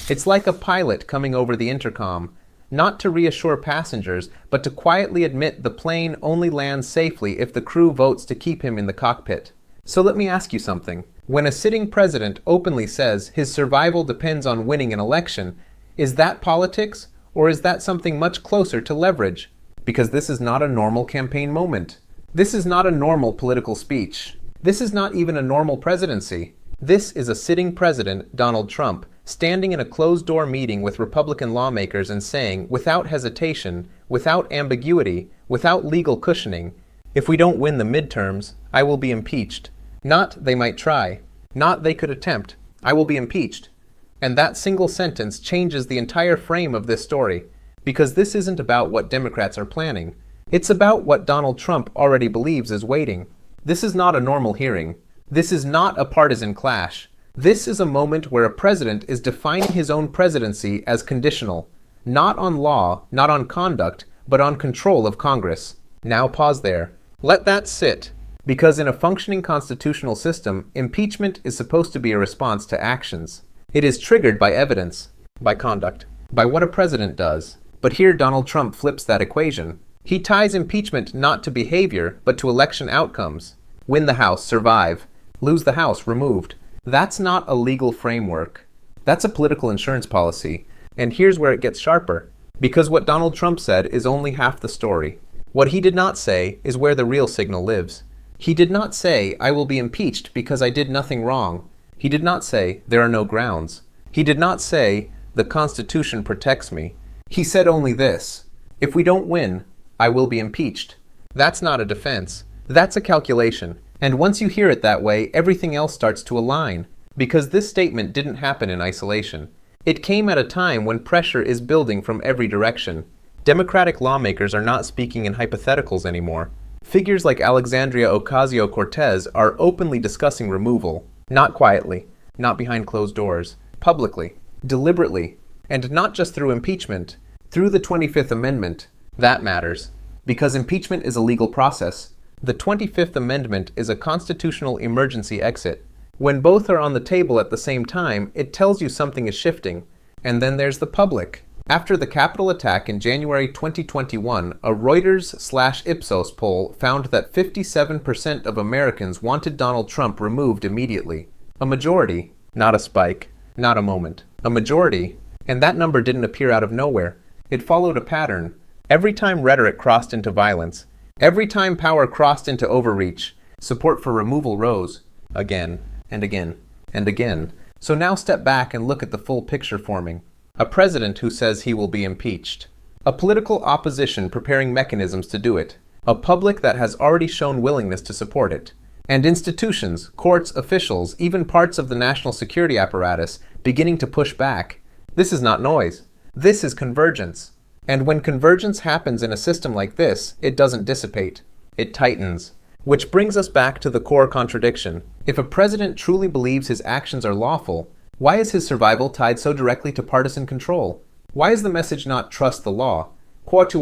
It's like a pilot coming over the intercom, not to reassure passengers, but to quietly admit the plane only lands safely if the crew votes to keep him in the cockpit. So let me ask you something. When a sitting president openly says his survival depends on winning an election, is that politics, or is that something much closer to leverage? Because this is not a normal campaign moment. This is not a normal political speech. This is not even a normal presidency. This is a sitting president, Donald Trump, standing in a closed-door meeting with Republican lawmakers and saying, without hesitation, without ambiguity, without legal cushioning, if we don't win the midterms, I will be impeached. Not, they might try. Not, they could attempt. I will be impeached. And that single sentence changes the entire frame of this story, because this isn't about what Democrats are planning. It's about what Donald Trump already believes is waiting. This is not a normal hearing. This is not a partisan clash. This is a moment where a president is defining his own presidency as conditional, not on law, not on conduct, but on control of Congress. Now pause there. Let that sit. Because in a functioning constitutional system, impeachment is supposed to be a response to actions. It is triggered by evidence, by conduct, by what a president does. But here Donald Trump flips that equation. He ties impeachment not to behavior, but to election outcomes. Win the House, survive. Lose the House, removed. That's not a legal framework. That's a political insurance policy. And here's where it gets sharper. Because what Donald Trump said is only half the story. What he did not say is where the real signal lives. He did not say, I will be impeached because I did nothing wrong. He did not say, there are no grounds. He did not say, the Constitution protects me. He said only this, if we don't win, I will be impeached. That's not a defense. That's a calculation. And once you hear it that way, everything else starts to align. Because this statement didn't happen in isolation. It came at a time when pressure is building from every direction. Democratic lawmakers are not speaking in hypotheticals anymore. Figures like Alexandria Ocasio-Cortez are openly discussing removal. Not quietly, not behind closed doors, publicly, deliberately, and not just through impeachment, through the 25th Amendment. That matters, because impeachment is a legal process. The 25th Amendment is a constitutional emergency exit. When both are on the table at the same time, it tells you something is shifting. And then there's the public. After the Capitol attack in January 2021, a Reuters/Ipsos poll found that 57% of Americans wanted Donald Trump removed immediately. A majority, not a spike, not a moment. A majority, and that number didn't appear out of nowhere. It followed a pattern. Every time rhetoric crossed into violence, every time power crossed into overreach, support for removal rose. Again, and again, and again. So now step back and look at the full picture forming. A president who says he will be impeached. A political opposition preparing mechanisms to do it. A public that has already shown willingness to support it. And institutions, courts, officials, even parts of the national security apparatus beginning to push back. This is not noise. This is convergence. And when convergence happens in a system like this, it doesn't dissipate. It tightens. Which brings us back to the core contradiction. If a president truly believes his actions are lawful, why is his survival tied so directly to partisan control? Why is the message not trust the law, but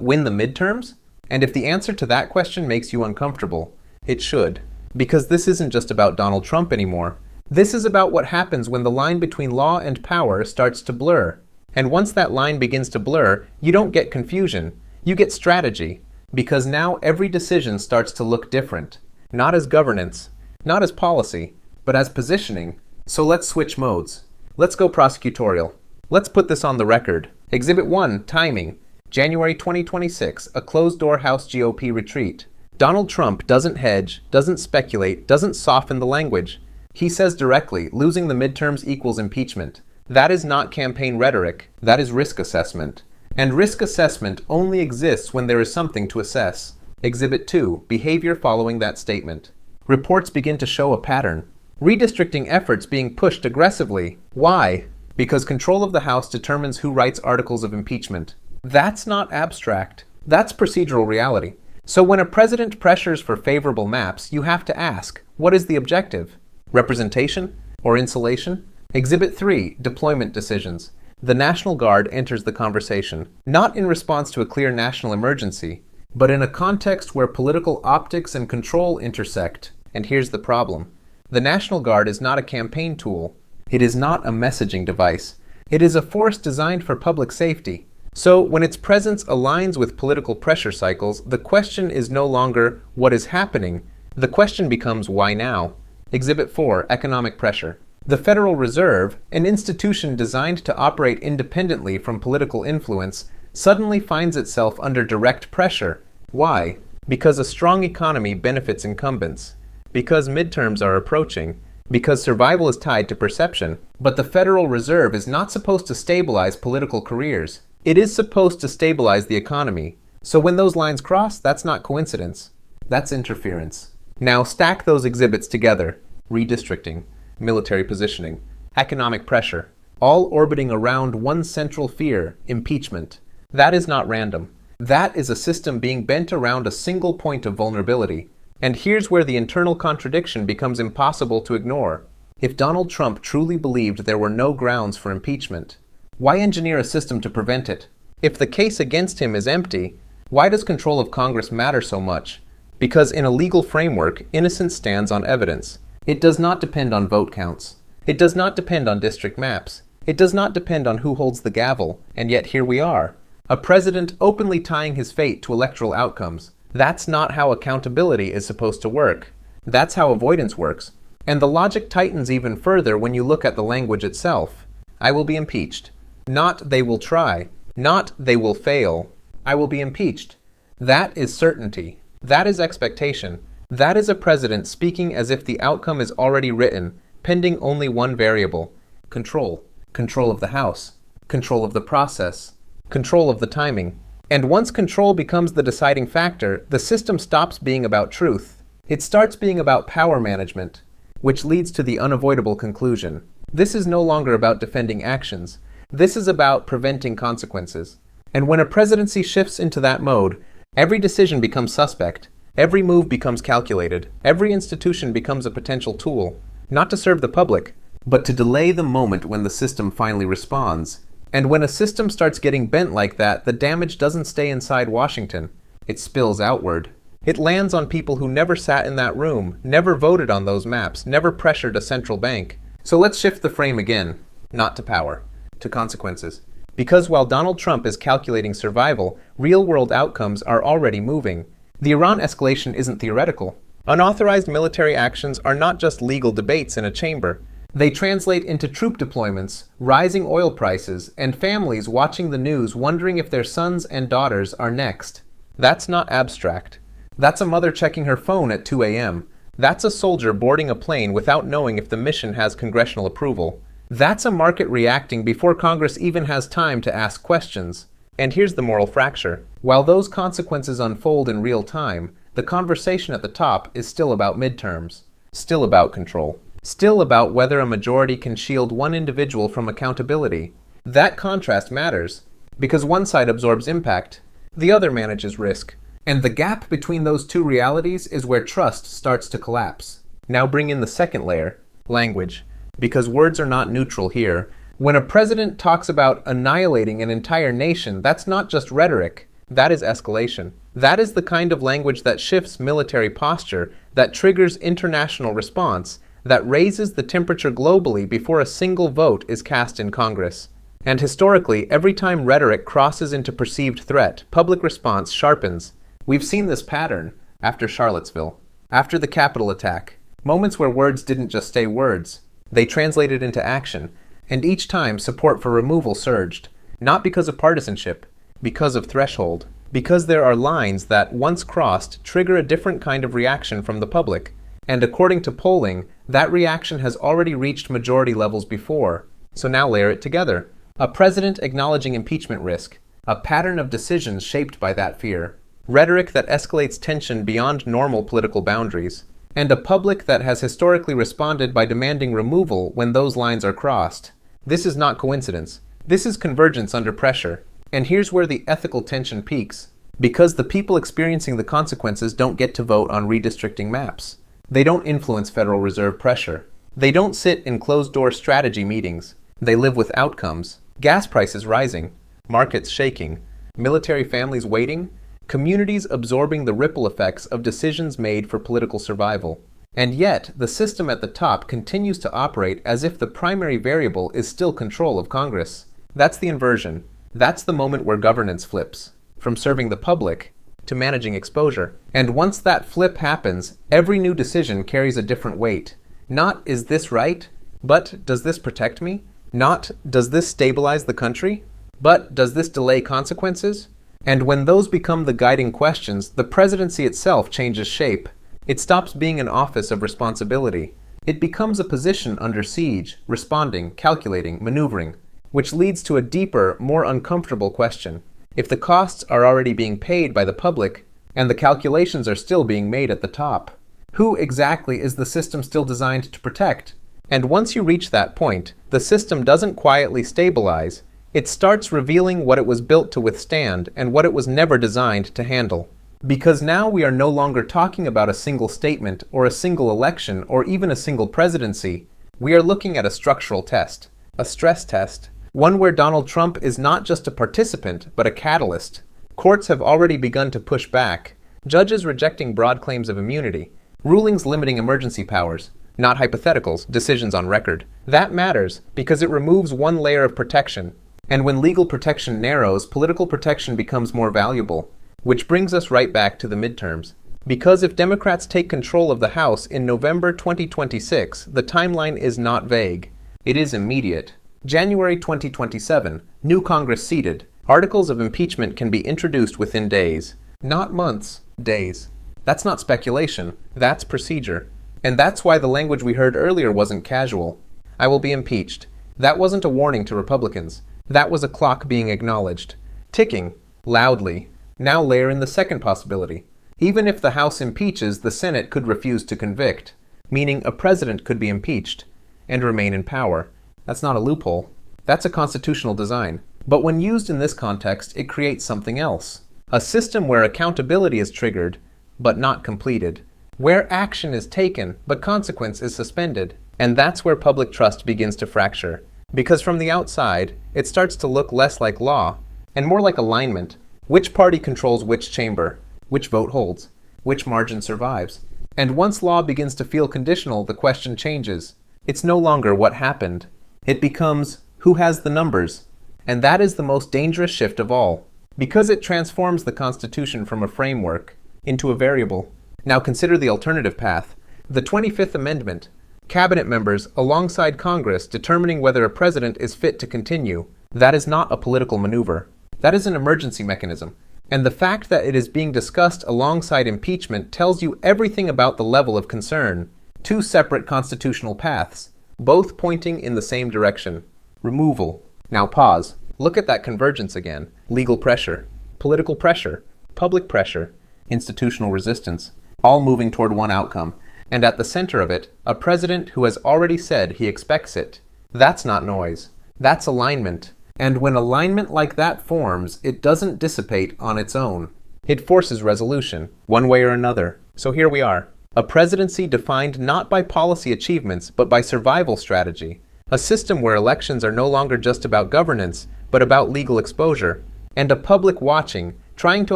win the midterms? And if the answer to that question makes you uncomfortable, it should. Because this isn't just about Donald Trump anymore. This is about what happens when the line between law and power starts to blur. And once that line begins to blur, you don't get confusion, you get strategy. Because now every decision starts to look different. Not as governance, not as policy, but as positioning. So let's switch modes. Let's go prosecutorial. Let's put this on the record. Exhibit 1, timing. January 2026, a closed-door House GOP retreat. Donald Trump doesn't hedge, doesn't speculate, doesn't soften the language. He says directly, losing the midterms equals impeachment. That is not campaign rhetoric. That is risk assessment. And risk assessment only exists when there is something to assess. Exhibit 2, behavior following that statement. Reports begin to show a pattern. Redistricting efforts being pushed aggressively. Why? Because control of the House determines who writes articles of impeachment. That's not abstract. That's procedural reality. So when a president pressures for favorable maps, you have to ask, what is the objective? Representation or insulation? Exhibit 3, deployment decisions. The National Guard enters the conversation, not in response to a clear national emergency, but in a context where political optics and control intersect. And here's the problem. The National Guard is not a campaign tool. It is not a messaging device. It is a force designed for public safety. So, when its presence aligns with political pressure cycles, the question is no longer what is happening. The question becomes why now? Exhibit 4, Economic Pressure. The Federal Reserve, an institution designed to operate independently from political influence, suddenly finds itself under direct pressure. Why? Because a strong economy benefits incumbents. Because midterms are approaching. Because survival is tied to perception. But the Federal Reserve is not supposed to stabilize political careers. It is supposed to stabilize the economy. So when those lines cross, that's not coincidence. That's interference. Now stack those exhibits together. Redistricting, military positioning, economic pressure, all orbiting around one central fear, impeachment. That is not random. That is a system being bent around a single point of vulnerability. And here's where the internal contradiction becomes impossible to ignore. If Donald Trump truly believed there were no grounds for impeachment, why engineer a system to prevent it? If the case against him is empty, why does control of Congress matter so much? Because in a legal framework, innocence stands on evidence. It does not depend on vote counts. It does not depend on district maps. It does not depend on who holds the gavel. And yet here we are. A president openly tying his fate to electoral outcomes. That's not how accountability is supposed to work. That's how avoidance works. And the logic tightens even further when you look at the language itself. I will be impeached. Not they will try. Not they will fail. I will be impeached. That is certainty. That is expectation. That is a president speaking as if the outcome is already written, pending only one variable. Control. Control of the House. Control of the process. Control of the timing. And once control becomes the deciding factor, the system stops being about truth. It starts being about power management, which leads to the unavoidable conclusion. This is no longer about defending actions. This is about preventing consequences. And when a presidency shifts into that mode, every decision becomes suspect. Every move becomes calculated. Every institution becomes a potential tool, not to serve the public, but to delay the moment when the system finally responds. And when a system starts getting bent like that, the damage doesn't stay inside Washington. It spills outward. It lands on people who never sat in that room, never voted on those maps, never pressured a central bank. So let's shift the frame again, not to power, to consequences. Because while Donald Trump is calculating survival, real-world outcomes are already moving. The Iran escalation isn't theoretical. Unauthorized military actions are not just legal debates in a chamber. They translate into troop deployments, rising oil prices, and families watching the news wondering if their sons and daughters are next. That's not abstract. That's a mother checking her phone at 2 a.m. That's a soldier boarding a plane without knowing if the mission has congressional approval. That's a market reacting before Congress even has time to ask questions. And here's the moral fracture. While those consequences unfold in real time, the conversation at the top is still about midterms, still about control, still about whether a majority can shield one individual from accountability. That contrast matters, because one side absorbs impact, the other manages risk. And the gap between those two realities is where trust starts to collapse. Now bring in the second layer, language, because words are not neutral here. When a president talks about annihilating an entire nation, that's not just rhetoric, that is escalation. That is the kind of language that shifts military posture, that triggers international response, that raises the temperature globally before a single vote is cast in Congress. And historically, every time rhetoric crosses into perceived threat, public response sharpens. We've seen this pattern after Charlottesville, after the Capitol attack, moments where words didn't just stay words, they translated into action, and each time support for removal surged, not because of partisanship, because of threshold, because there are lines that, once crossed, trigger a different kind of reaction from the public, and according to polling, that reaction has already reached majority levels before. So now layer it together. A president acknowledging impeachment risk, a pattern of decisions shaped by that fear, rhetoric that escalates tension beyond normal political boundaries, and a public that has historically responded by demanding removal when those lines are crossed. This is not coincidence. This is convergence under pressure. And here's where the ethical tension peaks. Because the people experiencing the consequences don't get to vote on redistricting maps. They don't influence Federal Reserve pressure. They don't sit in closed-door strategy meetings. They live with outcomes. Gas prices rising, markets shaking, military families waiting, communities absorbing the ripple effects of decisions made for political survival. And yet, the system at the top continues to operate as if the primary variable is still control of Congress. That's the inversion. That's the moment where governance flips, from serving the public to managing exposure. And once that flip happens, every new decision carries a different weight. Not, is this right? But, does this protect me? Not, does this stabilize the country? But, does this delay consequences? And when those become the guiding questions, the presidency itself changes shape. It stops being an office of responsibility. It becomes a position under siege, responding, calculating, maneuvering, which leads to a deeper, more uncomfortable question. If the costs are already being paid by the public, and the calculations are still being made at the top, who exactly is the system still designed to protect? And once you reach that point, the system doesn't quietly stabilize. It starts revealing what it was built to withstand and what it was never designed to handle. Because now we are no longer talking about a single statement or a single election or even a single presidency. We are looking at a structural test, a stress test, one where Donald Trump is not just a participant, but a catalyst. Courts have already begun to push back, judges rejecting broad claims of immunity, rulings limiting emergency powers, not hypotheticals, decisions on record. That matters because it removes one layer of protection. And when legal protection narrows, political protection becomes more valuable. Which brings us right back to the midterms. Because if Democrats take control of the House in November 2026, the timeline is not vague. It is immediate. January 2027, new Congress seated. Articles of impeachment can be introduced within days. Not months, days. That's not speculation, that's procedure. And that's why the language we heard earlier wasn't casual. I will be impeached. That wasn't a warning to Republicans. That was a clock being acknowledged. Ticking, loudly. Now layer in the second possibility. Even if the House impeaches, the Senate could refuse to convict, meaning a president could be impeached and remain in power. That's not a loophole. That's a constitutional design. But when used in this context, it creates something else. A system where accountability is triggered, but not completed. Where action is taken, but consequence is suspended. And that's where public trust begins to fracture. Because from the outside, it starts to look less like law and more like alignment. Which party controls which chamber? Which vote holds? Which margin survives? And once law begins to feel conditional, the question changes. It's no longer what happened. It becomes who has the numbers. And that is the most dangerous shift of all, because it transforms the Constitution from a framework into a variable. Now consider the alternative path. The 25th Amendment. Cabinet members, alongside Congress, determining whether a president is fit to continue. That is not a political maneuver. That is an emergency mechanism. And the fact that it is being discussed alongside impeachment tells you everything about the level of concern. Two separate constitutional paths, both pointing in the same direction. Removal. Now pause. Look at that convergence again. Legal pressure, political pressure, public pressure, institutional resistance, all moving toward one outcome. And at the center of it, a president who has already said he expects it. That's not noise. That's alignment. And when alignment like that forms, it doesn't dissipate on its own. It forces resolution, one way or another. So here we are. A presidency defined not by policy achievements, but by survival strategy. A system where elections are no longer just about governance, but about legal exposure. And a public watching, trying to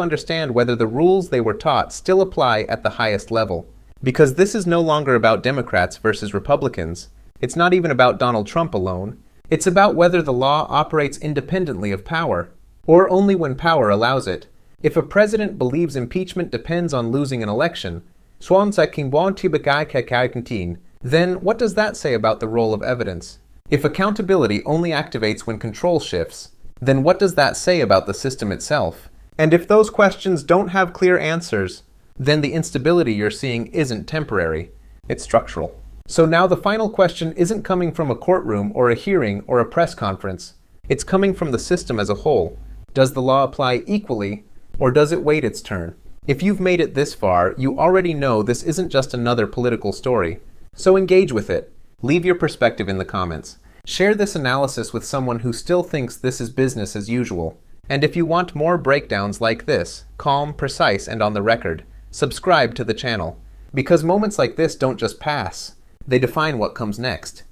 understand whether the rules they were taught still apply at the highest level. Because this is no longer about Democrats versus Republicans. It's not even about Donald Trump alone. It's about whether the law operates independently of power, or only when power allows it. If a president believes impeachment depends on losing an election, then what does that say about the role of evidence? If accountability only activates when control shifts, then what does that say about the system itself? And if those questions don't have clear answers, then the instability you're seeing isn't temporary, it's structural. So now the final question isn't coming from a courtroom or a hearing or a press conference. It's coming from the system as a whole. Does the law apply equally, or does it wait its turn? If you've made it this far, you already know this isn't just another political story. So engage with it. Leave your perspective in the comments. Share this analysis with someone who still thinks this is business as usual. And if you want more breakdowns like this, calm, precise, and on the record, subscribe to the channel. Because moments like this don't just pass. They define what comes next.